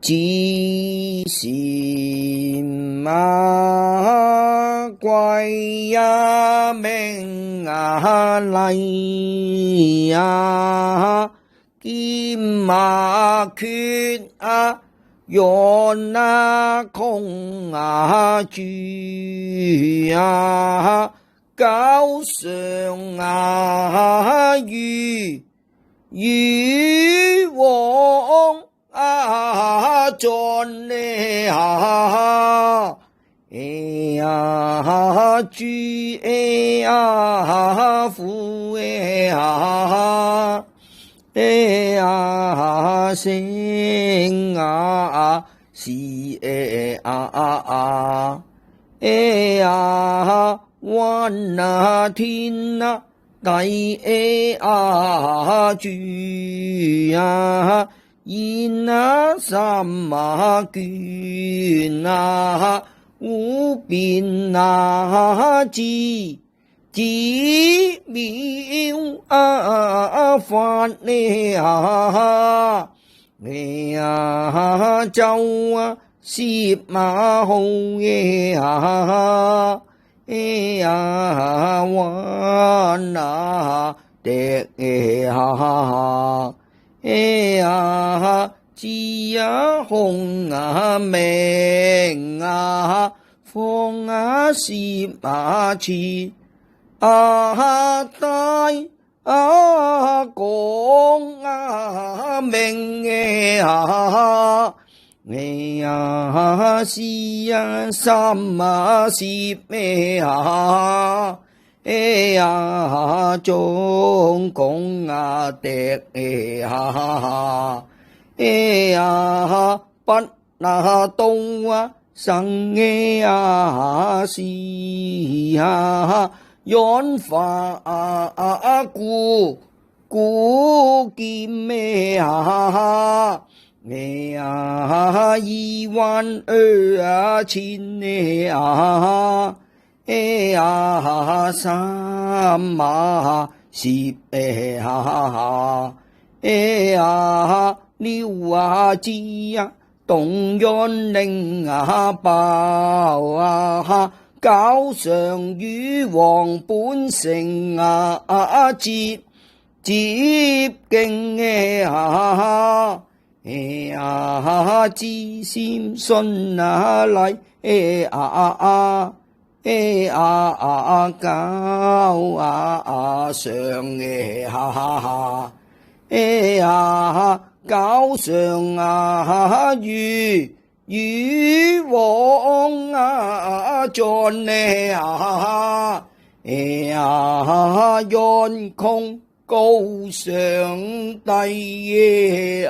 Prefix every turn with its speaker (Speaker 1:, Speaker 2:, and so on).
Speaker 1: 自善啊，貴啊，名啊，利啊，劍啊，缺啊，潤啊，窮啊，住啊，久常啊，與往啊，盡啊，住啊，富生啊，是雲啊，天啊，地住啊，煙啊，三啊，卷啊，無邊啊，自妙啊，法咒啊，攝啊，好彎啊，笛字啊，紅啊，明啊，方啊，攝啊，切大廣啊，明是啊，三啊，攝中共啊，笛不啊，東啊，生是潤法故劍一萬二千三啊，攝六啊，字啊，動韻令啊，爆啊，久常與往本性啊，接經自善信啊，禮交上久常啊，與往啊，盡願窮高上帝